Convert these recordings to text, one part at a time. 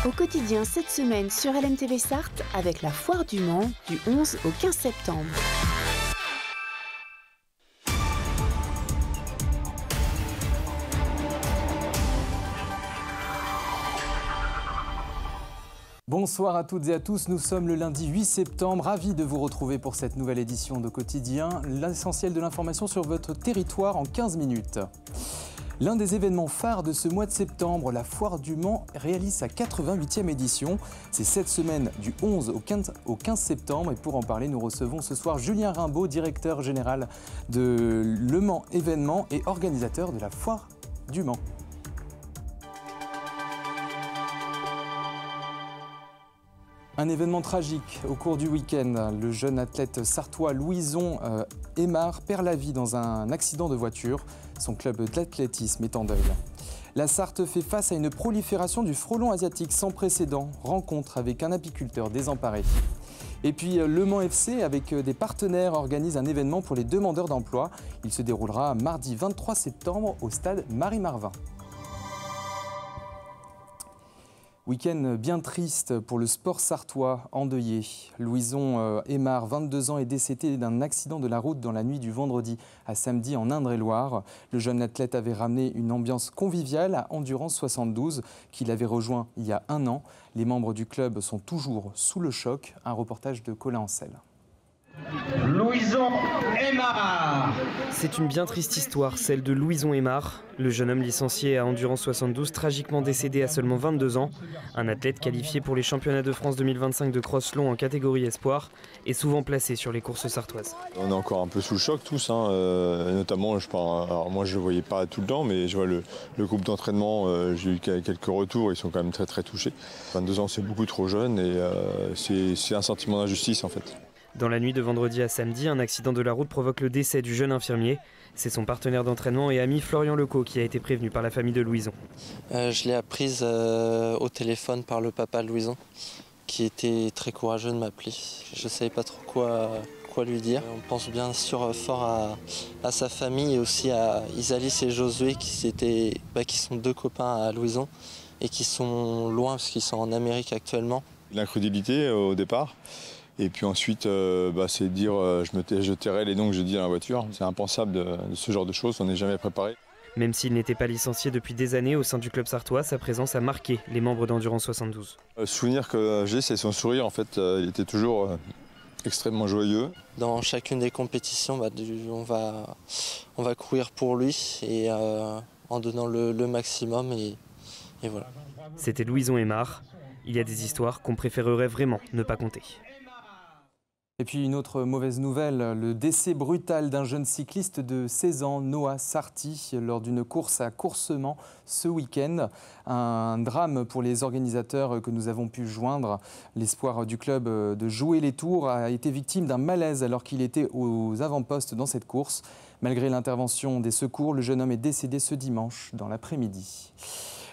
Au quotidien cette semaine sur LMTV Sarthe avec la Foire du Mans du 11 au 15 septembre. Bonsoir à toutes et à tous, nous sommes le lundi 8 septembre, ravis de vous retrouver pour cette nouvelle édition de Quotidien, l'essentiel de l'information sur votre territoire en 15 minutes. L'un des événements phares de ce mois de septembre, la Foire du Mans réalise sa 88e édition. C'est cette semaine du 11 au 15 septembre et pour en parler, nous recevons ce soir Julien Rimbaud, directeur général de Le Mans Événements et organisateur de la Foire du Mans. Un événement tragique au cours du week-end. Le jeune athlète sartois Louison Aymard perd la vie dans un accident de voiture. Son club d'athlétisme est en deuil. La Sarthe fait face à une prolifération du frelon asiatique sans précédent. Rencontre avec un apiculteur désemparé. Et puis Le Mans FC, avec des partenaires, organise un événement pour les demandeurs d'emploi. Il se déroulera mardi 23 septembre au stade Marie-Marvin. Week-end bien triste pour le sport sartois endeuillé. Louison Aymard, 22 ans, est décédé d'un accident de la route dans la nuit du vendredi à samedi en Indre-et-Loire. Le jeune athlète avait ramené une ambiance conviviale à Endurance 72 qu'il avait rejoint il y a un an. Les membres du club sont toujours sous le choc. Un reportage de Colin Ancel. Louison Aymard. C'est une bien triste histoire, celle de Louison Aymard, le jeune homme licencié à Endurance 72, tragiquement décédé à seulement 22 ans. Un athlète qualifié pour les championnats de France 2025 de cross long en catégorie espoir et souvent placé sur les courses sartoises. On est encore un peu sous le choc tous, notamment alors moi je ne le voyais pas tout le temps, mais je vois le groupe d'entraînement, j'ai eu quelques retours, ils sont quand même très très touchés. 22 ans c'est beaucoup trop jeune et c'est un sentiment d'injustice en fait. Dans la nuit de vendredi à samedi, un accident de la route provoque le décès du jeune infirmier. C'est son partenaire d'entraînement et ami Florian Lecaux qui a été prévenu par la famille de Louison. Je l'ai apprise au téléphone par le papa de Louison, qui était très courageux de m'appeler. Je ne savais pas trop quoi lui dire. On pense bien sûr fort à sa famille et aussi à Isalis et Josué qui sont deux copains à Louison et qui sont loin parce qu'ils sont en Amérique actuellement. L'incrédulité au départ. Et puis ensuite, c'est dire je tairai les noms que j'ai dit dans la voiture. C'est impensable de ce genre de choses, on n'est jamais préparé. Même s'il n'était pas licencié depuis des années au sein du club sartois, sa présence a marqué les membres d'Endurance 72. Le souvenir que j'ai, c'est son sourire. En fait, il était toujours extrêmement joyeux. Dans chacune des compétitions, on va courir pour lui et en donnant le maximum et voilà. C'était Louison Aymard. Il y a des histoires qu'on préférerait vraiment ne pas compter. Et puis une autre mauvaise nouvelle, le décès brutal d'un jeune cycliste de 16 ans, Noah Sarti, lors d'une course à Coursemans ce week-end. Un drame pour les organisateurs que nous avons pu joindre. L'espoir du club de jouer les tours a été victime d'un malaise alors qu'il était aux avant-postes dans cette course. Malgré l'intervention des secours, le jeune homme est décédé ce dimanche dans l'après-midi.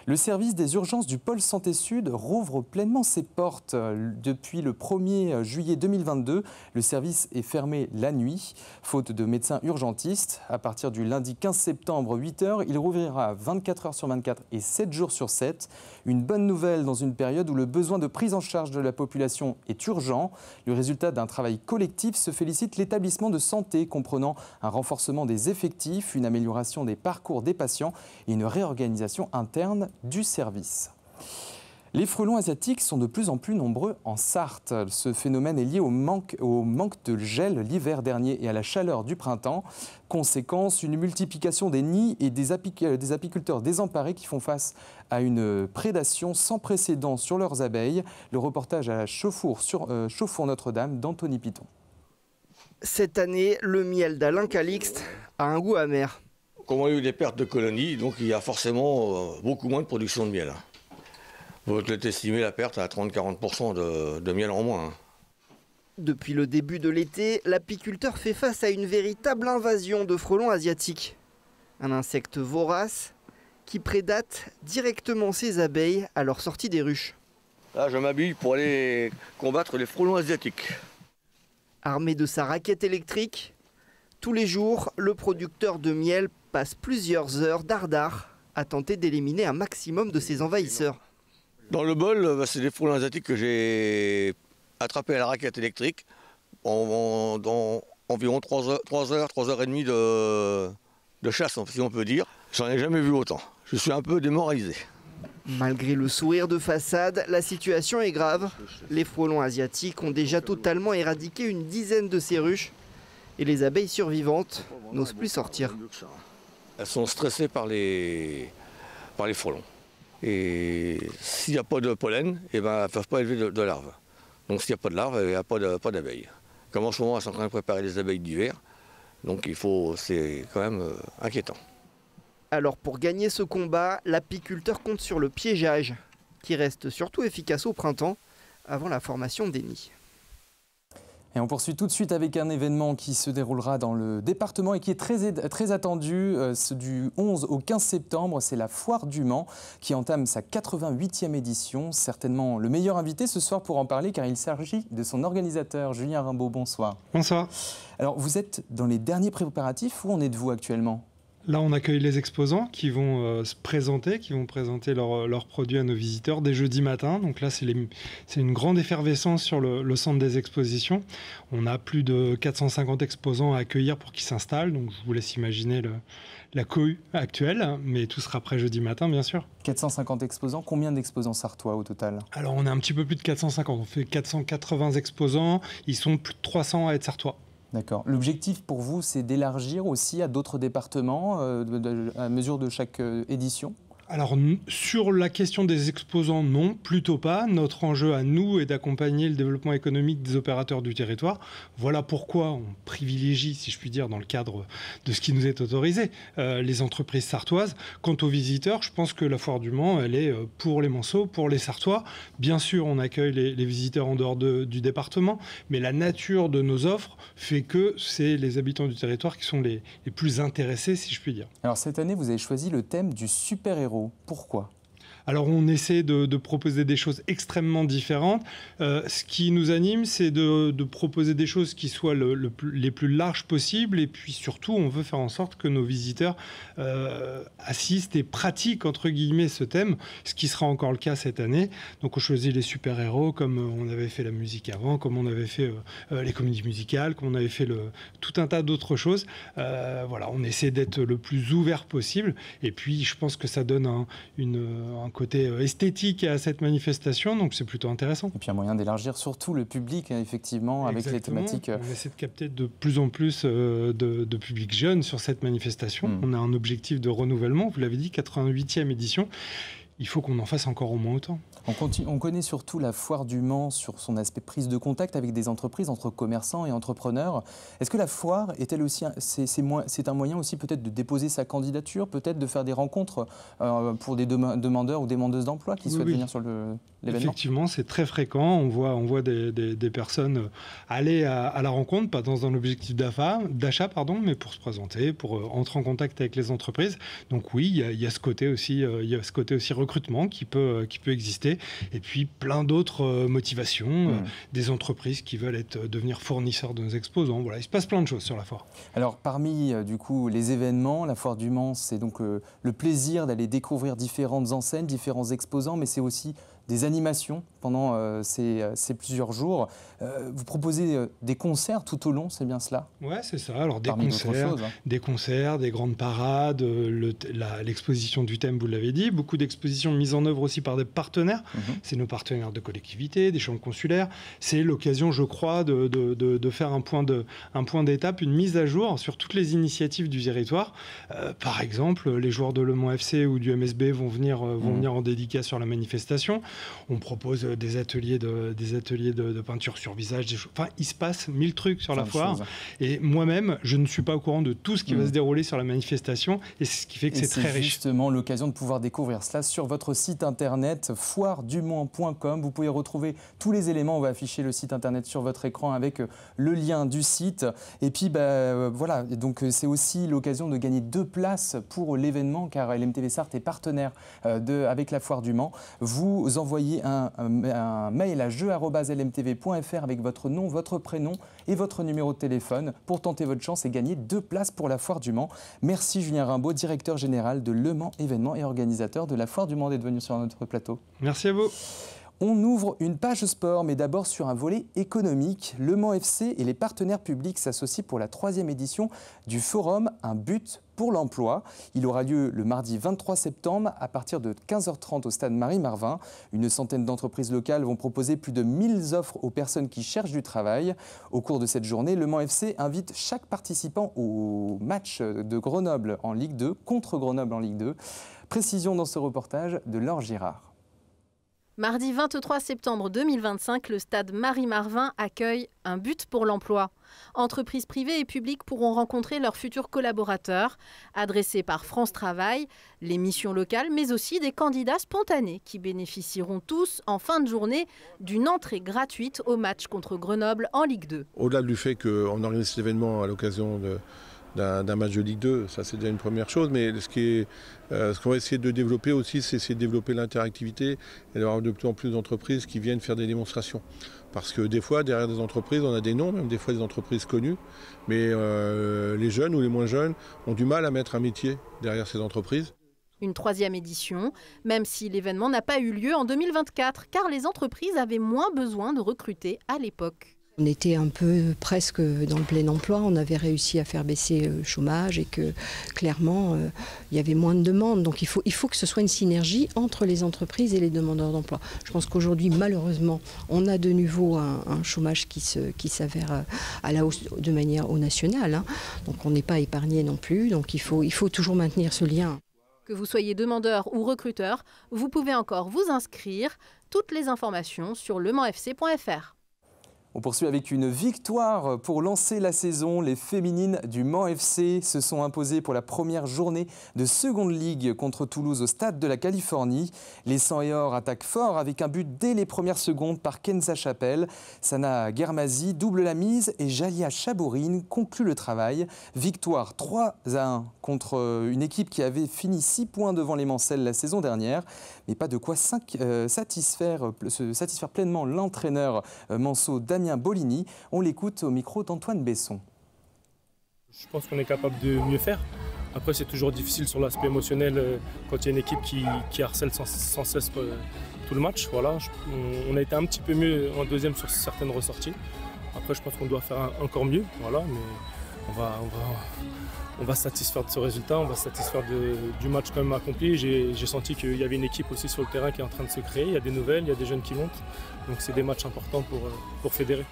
Le service des urgences du pôle Santé Sud rouvre pleinement ses portes. Depuis le 1er juillet 2022, le service est fermé la nuit, faute de médecins urgentistes. À partir du lundi 15 septembre, 8h, il rouvrira 24 h sur 24 et 7 jours sur 7. Une bonne nouvelle dans une période où le besoin de prise en charge de la population est urgent. Le résultat d'un travail collectif se félicite l'établissement de santé, comprenant un renforcement des effectifs, une amélioration des parcours des patients et une réorganisation interne du service. Les frelons asiatiques sont de plus en plus nombreux en Sarthe. Ce phénomène est lié au manque de gel l'hiver dernier et à la chaleur du printemps. Conséquence, une multiplication des nids et des apiculteurs désemparés qui font face à une prédation sans précédent sur leurs abeilles. Le reportage à Chauffour Notre-Dame d'Anthony Piton. Cette année, le miel d'Alain Calixte a un goût amer. Comme on a eu des pertes de colonies, donc il y a forcément beaucoup moins de production de miel. Vous pouvez estimer la perte à 30-40% de miel en moins. Depuis le début de l'été, l'apiculteur fait face à une véritable invasion de frelons asiatiques. Un insecte vorace qui prédate directement ses abeilles à leur sortie des ruches. Là, je m'habille pour aller combattre les frelons asiatiques. Armé de sa raquette électrique, tous les jours, le producteur de miel passe plusieurs heures dardard à tenter d'éliminer un maximum de ses envahisseurs. Dans le bol, c'est des frelons asiatiques que j'ai attrapés à la raquette électrique dans environ 3 heures et demie de chasse, si on peut dire. J'en ai jamais vu autant. Je suis un peu démoralisé. Malgré le sourire de façade, la situation est grave. Les frelons asiatiques ont déjà totalement éradiqué une dizaine de ces ruches et les abeilles survivantes n'osent plus sortir. Elles sont stressées par les frelons. Et s'il n'y a pas de pollen, elles ne peuvent pas élever de larves. Donc s'il n'y a pas de larves, il n'y a pas d'abeilles. Comme en ce moment, elles sont en train de préparer les abeilles d'hiver. Donc c'est quand même inquiétant. Alors pour gagner ce combat, l'apiculteur compte sur le piégeage, qui reste surtout efficace au printemps, avant la formation des nids. Et on poursuit tout de suite avec un événement qui se déroulera dans le département et qui est très attendu, du 11 au 15 septembre. C'est la Foire du Mans qui entame sa 88e édition. Certainement le meilleur invité ce soir pour en parler, car il s'agit de son organisateur, Julien Rimbaud. Bonsoir. Bonsoir. Alors vous êtes dans les derniers préparatifs. Où en êtes-vous actuellement ? Là, on accueille les exposants qui vont se présenter, leurs produits à nos visiteurs dès jeudi matin. Donc là, c'est une grande effervescence sur le centre des expositions. On a plus de 450 exposants à accueillir pour qu'ils s'installent. Donc je vous laisse imaginer la cohue actuelle, mais tout sera prêt jeudi matin, bien sûr. 450 exposants, combien d'exposants sartois au total ? Alors, on est un petit peu plus de 450. On fait 480 exposants. Ils sont plus de 300 à être sartois. D'accord. L'objectif pour vous, c'est d'élargir aussi à d'autres départements à mesure de chaque édition ? Alors, sur la question des exposants, non, plutôt pas. Notre enjeu à nous est d'accompagner le développement économique des opérateurs du territoire. Voilà pourquoi on privilégie, si je puis dire, dans le cadre de ce qui nous est autorisé, les entreprises sartoises. Quant aux visiteurs, je pense que la Foire du Mans, elle est pour les Manceaux, pour les Sartois. Bien sûr, on accueille les visiteurs en dehors du département, mais la nature de nos offres fait que c'est les habitants du territoire qui sont les plus intéressés, si je puis dire. Alors, cette année, vous avez choisi le thème du super-héros. Pourquoi ? Alors on essaie de proposer des choses extrêmement différentes. Ce qui nous anime, c'est de proposer des choses qui soient les plus larges possibles. Et puis surtout, on veut faire en sorte que nos visiteurs assistent et pratiquent, entre guillemets, ce thème, ce qui sera encore le cas cette année. Donc on choisit les super-héros, comme on avait fait la musique avant, comme on avait fait les comédies musicales, comme on avait fait tout un tas d'autres choses. Voilà, on essaie d'être le plus ouvert possible. Et puis je pense que ça donne un côté esthétique à cette manifestation, donc c'est plutôt intéressant. Et puis un moyen d'élargir surtout le public, effectivement, avec les thématiques. On essaie de capter de plus en plus de public jeune sur cette manifestation. On a un objectif de renouvellement, vous l'avez dit, 88e édition. Il faut qu'on en fasse encore au moins autant. On connaît surtout la Foire du Mans sur son aspect prise de contact avec des entreprises, entre commerçants et entrepreneurs. Est-ce que la foire est-elle aussi, c'est un moyen aussi peut-être de déposer sa candidature, peut-être de faire des rencontres pour des demandeurs ou demandeuses d'emploi qui souhaitent venir sur l'événement ? Effectivement, c'est très fréquent. On voit des personnes aller à la rencontre, pas dans un objectif d'achat, mais pour se présenter, pour entrer en contact avec les entreprises. Donc oui, il y a ce côté aussi, recrutement qui peut exister. Et puis plein d'autres motivations, des entreprises qui veulent devenir fournisseurs de nos exposants. Voilà, il se passe plein de choses sur la foire. Alors parmi du coup les événements, la Foire du Mans, c'est donc le plaisir d'aller découvrir différentes enseignes, différents exposants, mais c'est aussi des animations pendant ces plusieurs jours. Vous proposez des concerts tout au long, c'est bien cela ? Ouais, c'est ça. Alors des concerts, des grandes parades, l'exposition du thème, vous l'avez dit, beaucoup d'expositions mises en œuvre aussi par des partenaires. C'est nos partenaires de collectivités, des chambres consulaires. C'est l'occasion, je crois, de faire un point d'étape, une mise à jour sur toutes les initiatives du territoire. Par exemple, les joueurs de Le Mans FC ou du MSB vont venir en dédicace sur la manifestation. On propose des ateliers de peinture sur visage. Enfin, il se passe 1000 trucs sur la foire. Et moi-même, je ne suis pas au courant de tout ce qui va se dérouler sur la manifestation. Et c'est ce qui fait que c'est très riche. C'est justement l'occasion de pouvoir découvrir cela sur votre site internet foiredumans.com. Vous pouvez retrouver tous les éléments. On va afficher le site internet sur votre écran avec le lien du site. Et puis, voilà. Donc, c'est aussi l'occasion de gagner 2 places pour l'événement, car LMTV Sarthe est partenaire avec la Foire du Mans. Vous envoyez envoyer un mail à jeu@lmtv.fr avec votre nom, votre prénom et votre numéro de téléphone pour tenter votre chance et gagner 2 places pour la Foire du Mans. Merci Julien Rimbaud, directeur général de Le Mans Événements et organisateur de la Foire du Mans, d'être venu sur notre plateau. Merci à vous. On ouvre une page sport, mais d'abord sur un volet économique. Le Mans FC et les partenaires publics s'associent pour la 3e édition du forum Un but pour l'emploi. Il aura lieu le mardi 23 septembre à partir de 15h30 au stade Marie-Marvin. Une centaine d'entreprises locales vont proposer plus de 1000 offres aux personnes qui cherchent du travail. Au cours de cette journée, le Mans FC invite chaque participant au match de Grenoble en Ligue 2 contre Grenoble en Ligue 2. Précision dans ce reportage de Laure Girard. Mardi 23 septembre 2025, le stade Marie-Marvin accueille Un but pour l'emploi. Entreprises privées et publiques pourront rencontrer leurs futurs collaborateurs, adressés par France Travail, les missions locales, mais aussi des candidats spontanés qui bénéficieront tous en fin de journée d'une entrée gratuite au match contre Grenoble en Ligue 2. Au-delà du fait qu'on organise cet événement à l'occasion d'un match de Ligue 2, ça c'est déjà une première chose, mais ce qu'on va essayer de développer aussi, c'est essayer de développer l'interactivité et d'avoir de plus en plus d'entreprises qui viennent faire des démonstrations. Parce que des fois, derrière des entreprises, on a des noms, même des fois des entreprises connues, mais les jeunes ou les moins jeunes ont du mal à mettre un métier derrière ces entreprises. Une 3e édition, même si l'événement n'a pas eu lieu en 2024, car les entreprises avaient moins besoin de recruter à l'époque. On était un peu presque dans le plein emploi, on avait réussi à faire baisser le chômage et que clairement il y avait moins de demandes. Donc il faut que ce soit une synergie entre les entreprises et les demandeurs d'emploi. Je pense qu'aujourd'hui malheureusement on a de nouveau un chômage qui s'avère à la hausse de manière au national. Hein. Donc on n'est pas épargné non plus, donc il faut toujours maintenir ce lien. Que vous soyez demandeur ou recruteur, vous pouvez encore vous inscrire. Toutes les informations sur lemansfc.fr. On poursuit avec une victoire pour lancer la saison. Les féminines du Mans FC se sont imposées pour la première journée de seconde ligue contre Toulouse au stade de la Californie. Les 100 et or attaquent fort avec un but dès les premières secondes par Kenza Chapelle. Sana Germazi double la mise et Jalia Chabourine conclut le travail. Victoire 3-1 contre une équipe qui avait fini 6 points devant les Mancelles la saison dernière. Mais pas de quoi satisfaire pleinement l'entraîneur Manceau Damien Bolini. On l'écoute au micro d'Antoine Besson. Je pense qu'on est capable de mieux faire. Après, c'est toujours difficile sur l'aspect émotionnel quand il y a une équipe qui harcèle sans cesse tout le match. Voilà. On a été un petit peu mieux en deuxième sur certaines ressorties. Après, je pense qu'on doit faire encore mieux. Voilà, mais on va se satisfaire de ce résultat, on va se satisfaire du match quand même accompli. J'ai senti qu'il y avait une équipe aussi sur le terrain qui est en train de se créer. Il y a des nouvelles, il y a des jeunes qui montent. Donc c'est des matchs importants pour fédérer.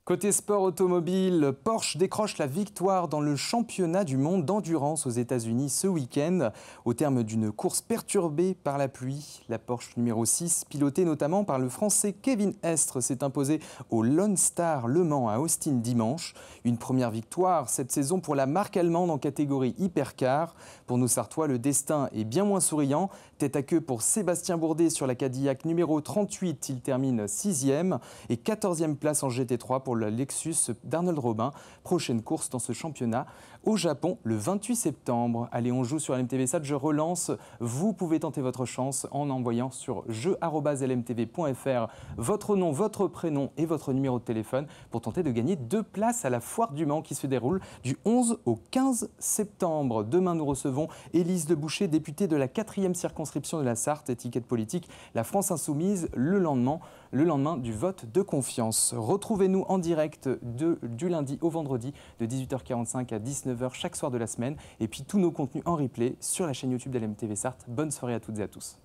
Côté sport automobile, Porsche décroche la victoire dans le championnat du monde d'endurance aux États-Unis ce week-end. Au terme d'une course perturbée par la pluie, la Porsche numéro 6, pilotée notamment par le Français Kevin Estre, s'est imposée au Lone Star Le Mans à Austin dimanche. Une première victoire cette saison pour la marque allemande en catégorie hypercar. Pour nos Sartois, le destin est bien moins souriant. Tête à queue pour Sébastien Bourdet sur la Cadillac numéro 38. Il termine 6e et 14e place en GT3 pour le Lexus d'Arnold Robin. Prochaine course dans ce championnat au Japon le 28 septembre. Allez, on joue sur LMTV7, je relance. Vous pouvez tenter votre chance en envoyant sur jeu@lmtv.fr votre nom, votre prénom et votre numéro de téléphone pour tenter de gagner 2 places à la Foire du Mans qui se déroule du 11 au 15 septembre. Demain, nous recevons Élise Leboucher, députée de la 4e circonscription de la Sarthe, étiquette politique, la France Insoumise, le lendemain du vote de confiance. Retrouvez-nous en direct du lundi au vendredi de 18h45 à 19h chaque soir de la semaine. Et puis tous nos contenus en replay sur la chaîne YouTube d'LMTV Sarthe. Bonne soirée à toutes et à tous.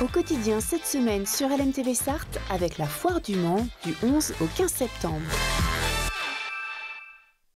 Au quotidien cette semaine sur LMTV Sarthe avec la Foire du Mans du 11 au 15 septembre.